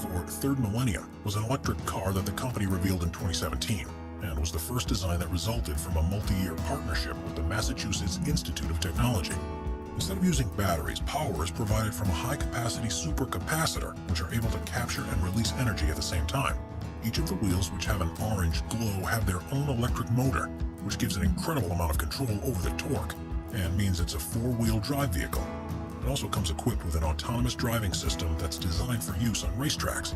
for third millennia was an electric car that the company revealed in 2017, and was the first design that resulted from a multi-year partnership with the Massachusetts Institute of Technology. Instead of using batteries, power is provided from a high-capacity supercapacitor, which are able to capture and release energy at the same time. Each of the wheels, which have an orange glow, have their own electric motor, which gives an incredible amount of control over the torque, and means it's a four-wheel drive vehicle. It also comes equipped with an autonomous driving system that's designed for use on racetracks.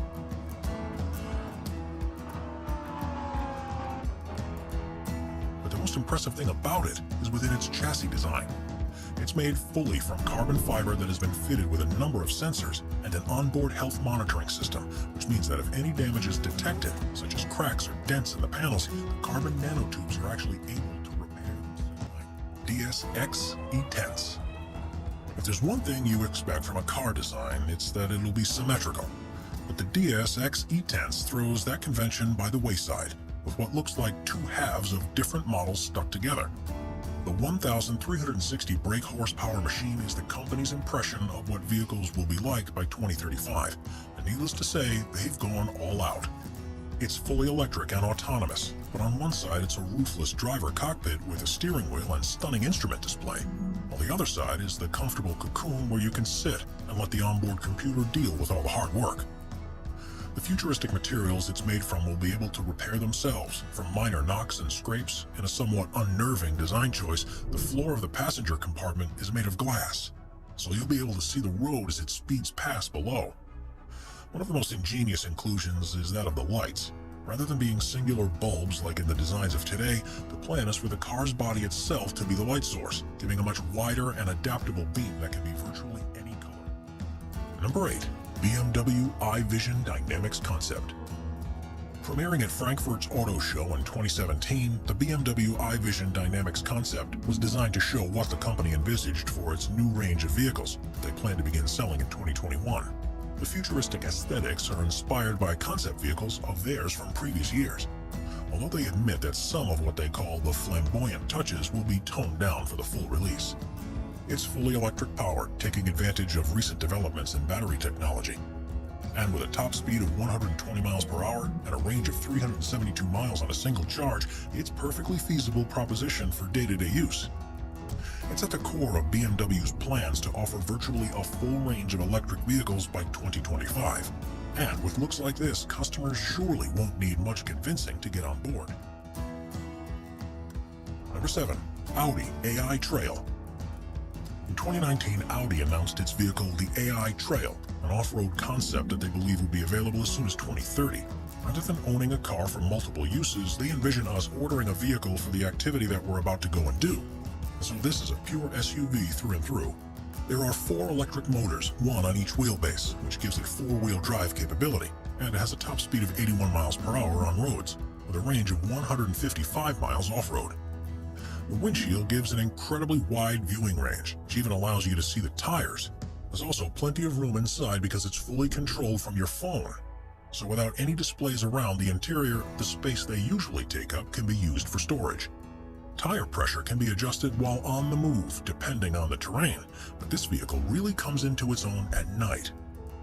But the most impressive thing about it is within its chassis design. It's made fully from carbon fiber that has been fitted with a number of sensors and an onboard health monitoring system, which means that if any damage is detected, such as cracks or dents in the panels, the carbon nanotubes are actually able to repair them. DSX E-Tense. If there's one thing you expect from a car design, it's that it'll be symmetrical. But the DSX E-Tense throws that convention by the wayside, with what looks like two halves of different models stuck together. The 1,360 brake horsepower machine is the company's impression of what vehicles will be like by 2035, and needless to say, they've gone all out. It's fully electric and autonomous, but on one side it's a roofless driver cockpit with a steering wheel and stunning instrument display, while the other side is the comfortable cocoon where you can sit and let the onboard computer deal with all the hard work. The futuristic materials it's made from will be able to repair themselves, from minor knocks and scrapes. In a somewhat unnerving design choice, the floor of the passenger compartment is made of glass, so you'll be able to see the road as it speeds past below. One of the most ingenious inclusions is that of the lights. Rather than being singular bulbs like in the designs of today, the plan is for the car's body itself to be the light source, giving a much wider and adaptable beam that can be virtually any color. Number 8. BMW iVision Dynamics Concept. Premiering at Frankfurt's Auto Show in 2017, the BMW iVision Dynamics Concept was designed to show what the company envisaged for its new range of vehicles they plan to begin selling in 2021. The futuristic aesthetics are inspired by concept vehicles of theirs from previous years, although they admit that some of what they call the flamboyant touches will be toned down for the full release. It's fully electric powered, taking advantage of recent developments in battery technology. And with a top speed of 120 miles per hour and a range of 372 miles on a single charge, it's a perfectly feasible proposition for day-to-day use. It's at the core of BMW's plans to offer virtually a full range of electric vehicles by 2025. And with looks like this, customers surely won't need much convincing to get on board. Number 7. Audi AI Trail. In 2019, Audi announced its vehicle, the AI Trail, an off-road concept that they believe will be available as soon as 2030. Rather than owning a car for multiple uses, they envision us ordering a vehicle for the activity that we're about to go and do. So this is a pure SUV through and through. There are 4 electric motors, one on each wheelbase, which gives it 4-wheel drive capability, and it has a top speed of 81 miles per hour on roads, with a range of 155 miles off-road. The windshield gives an incredibly wide viewing range, which even allows you to see the tires. There's also plenty of room inside because it's fully controlled from your phone. So without any displays around the interior, the space they usually take up can be used for storage. Tire pressure can be adjusted while on the move, depending on the terrain, but this vehicle really comes into its own at night.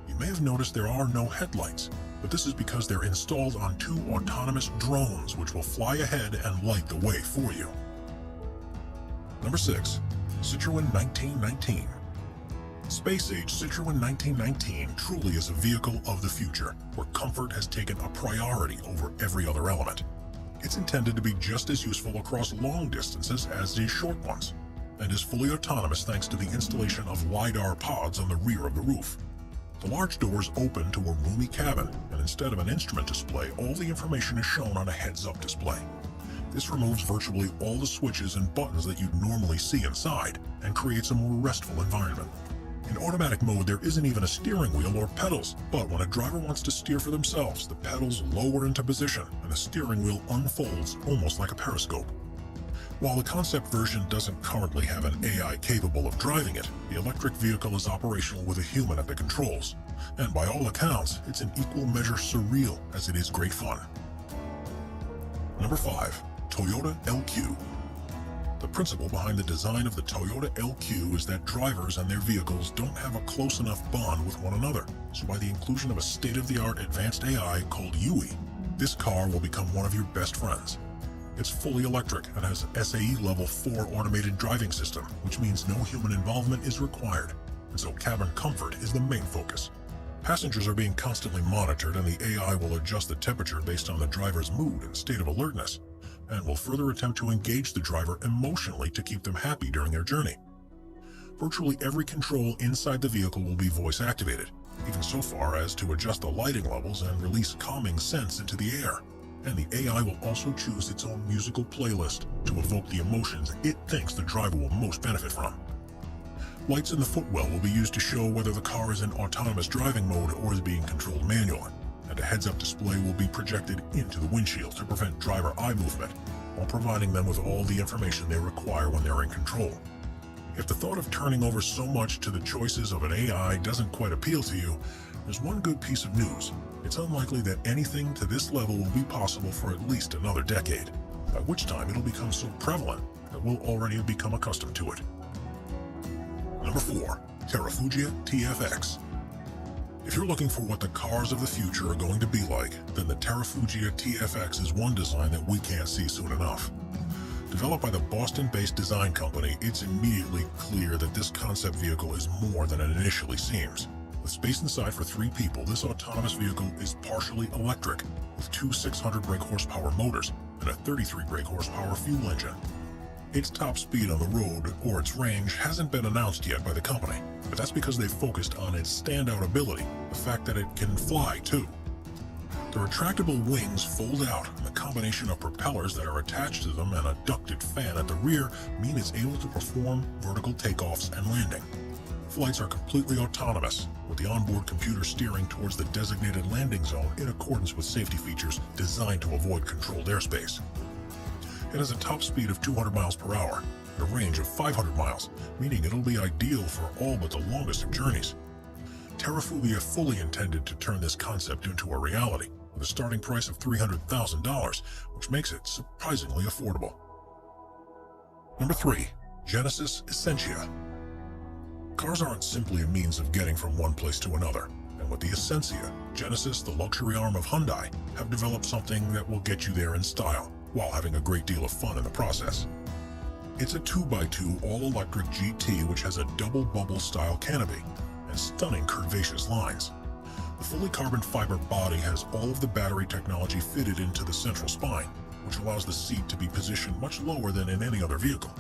You may have noticed there are no headlights, but this is because they're installed on 2 autonomous drones which will fly ahead and light the way for you. Number 6. Citroën 1919. Space-age Citroën 1919 truly is a vehicle of the future, where comfort has taken a priority over every other element. It's intended to be just as useful across long distances as is short ones, and is fully autonomous thanks to the installation of LiDAR pods on the rear of the roof. The large doors open to a roomy cabin, and instead of an instrument display, all the information is shown on a heads-up display. This removes virtually all the switches and buttons that you'd normally see inside, and creates a more restful environment. In automatic mode, there isn't even a steering wheel or pedals, but when a driver wants to steer for themselves, the pedals lower into position, and the steering wheel unfolds almost like a periscope. While the concept version doesn't currently have an AI capable of driving it, the electric vehicle is operational with a human at the controls, and by all accounts, it's in equal measure surreal as it is great fun. Number 5. Toyota LQ. The principle behind the design of the Toyota LQ is that drivers and their vehicles don't have a close enough bond with one another. So by the inclusion of a state-of-the-art advanced AI called UE, this car will become one of your best friends. It's fully electric and has SAE Level 4 automated driving system, which means no human involvement is required, and so cabin comfort is the main focus. Passengers are being constantly monitored, and the AI will adjust the temperature based on the driver's mood and state of alertness, and will further attempt to engage the driver emotionally to keep them happy during their journey. Virtually every control inside the vehicle will be voice activated, even so far as to adjust the lighting levels and release calming scents into the air. And the AI will also choose its own musical playlist to evoke the emotions it thinks the driver will most benefit from. Lights in the footwell will be used to show whether the car is in autonomous driving mode or is being controlled manually, and a heads-up display will be projected into the windshield to prevent driver eye movement, while providing them with all the information they require when they're in control. If the thought of turning over so much to the choices of an AI doesn't quite appeal to you, there's one good piece of news. It's unlikely that anything to this level will be possible for at least another decade, by which time it'll become so prevalent that we'll already have become accustomed to it. Number 4. Terrafugia TFX. If you're looking for what the cars of the future are going to be like, then the Terrafugia TFX is one design that we can't see soon enough. Developed by the Boston-based design company, it's immediately clear that this concept vehicle is more than it initially seems. With space inside for 3 people, this autonomous vehicle is partially electric, with 2 600 brake horsepower motors and a 33 brake horsepower fuel engine. Its top speed on the road, or its range, hasn't been announced yet by the company, but that's because they've focused on its standout ability, the fact that it can fly too. The retractable wings fold out, and the combination of propellers that are attached to them and a ducted fan at the rear mean it's able to perform vertical takeoffs and landing. Flights are completely autonomous, with the onboard computer steering towards the designated landing zone in accordance with safety features designed to avoid controlled airspace. It has a top speed of 200 miles per hour and a range of 500 miles, meaning it'll be ideal for all but the longest of journeys. Terrafugia fully intended to turn this concept into a reality, with a starting price of $300,000, which makes it surprisingly affordable. Number 3. Genesis Essentia. Cars aren't simply a means of getting from one place to another, and with the Essentia, Genesis, the luxury arm of Hyundai, have developed something that will get you there in style, while having a great deal of fun in the process. It's a 2x2 all-electric GT which has a double bubble style canopy and stunning curvaceous lines. The fully carbon fiber body has all of the battery technology fitted into the central spine, which allows the seat to be positioned much lower than in any other vehicle.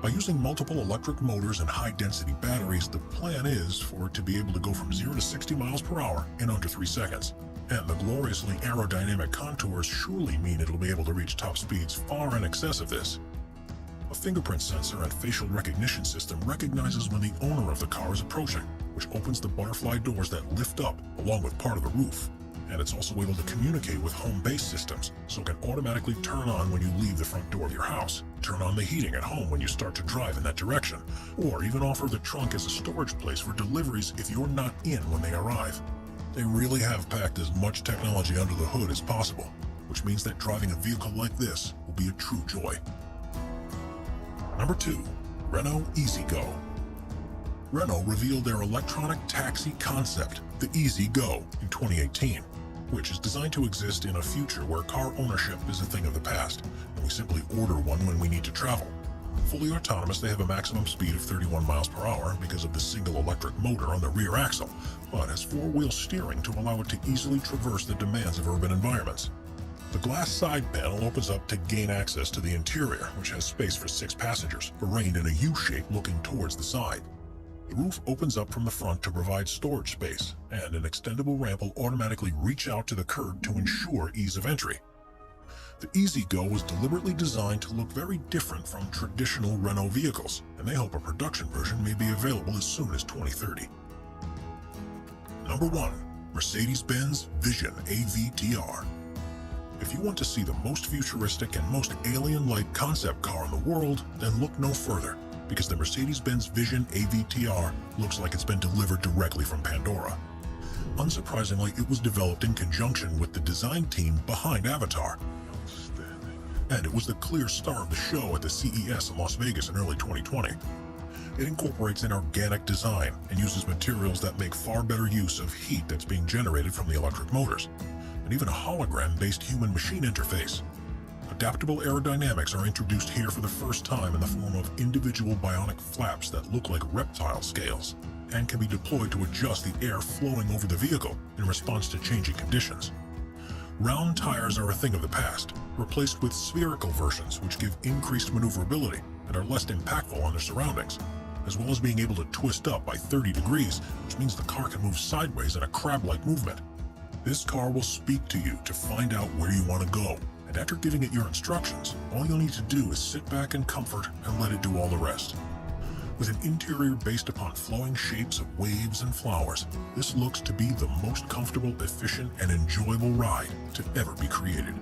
By using multiple electric motors and high-density batteries, the plan is for it to be able to go from 0 to 60 miles per hour in under 3 seconds. And the gloriously aerodynamic contours surely mean it'll be able to reach top speeds far in excess of this. A fingerprint sensor and facial recognition system recognizes when the owner of the car is approaching, which opens the butterfly doors that lift up along with part of the roof. And it's also able to communicate with home-based systems, so it can automatically turn on when you leave the front door of your house, turn on the heating at home when you start to drive in that direction, or even offer the trunk as a storage place for deliveries if you're not in when they arrive. They really have packed as much technology under the hood as possible, which means that driving a vehicle like this will be a true joy. Number 2. Renault EasyGo. Renault revealed their electronic taxi concept, the EasyGo, in 2018, which is designed to exist in a future where car ownership is a thing of the past, and we simply order one when we need to travel. Fully autonomous, they have a maximum speed of 31 miles per hour because of the single electric motor on the rear axle, but has 4-wheel steering to allow it to easily traverse the demands of urban environments. The glass side panel opens up to gain access to the interior, which has space for 6 passengers, arranged in a U-shape looking towards the side. The roof opens up from the front to provide storage space, and an extendable ramp will automatically reach out to the curb to ensure ease of entry. The EasyGo was deliberately designed to look very different from traditional Renault vehicles, and they hope a production version may be available as soon as 2030. Number 1. Mercedes-Benz Vision AVTR. If you want to see the most futuristic and most alien-like concept car in the world, then look no further, because the Mercedes-Benz Vision AVTR looks like it's been delivered directly from Pandora. Unsurprisingly, it was developed in conjunction with the design team behind Avatar. and it was the clear star of the show at the CES in Las Vegas in early 2020. It incorporates an organic design and uses materials that make far better use of heat that's being generated from the electric motors, and even a hologram-based human-machine interface. Adaptable aerodynamics are introduced here for the first time in the form of individual bionic flaps that look like reptile scales and can be deployed to adjust the air flowing over the vehicle in response to changing conditions. Round tires are a thing of the past, replaced with spherical versions which give increased maneuverability and are less impactful on their surroundings, as well as being able to twist up by 30 degrees, which means the car can move sideways in a crab-like movement. This car will speak to you to find out where you want to go, and after giving it your instructions, all you'll need to do is sit back in comfort and let it do all the rest. With an interior based upon flowing shapes of waves and flowers, this looks to be the most comfortable, efficient, and enjoyable ride to ever be created.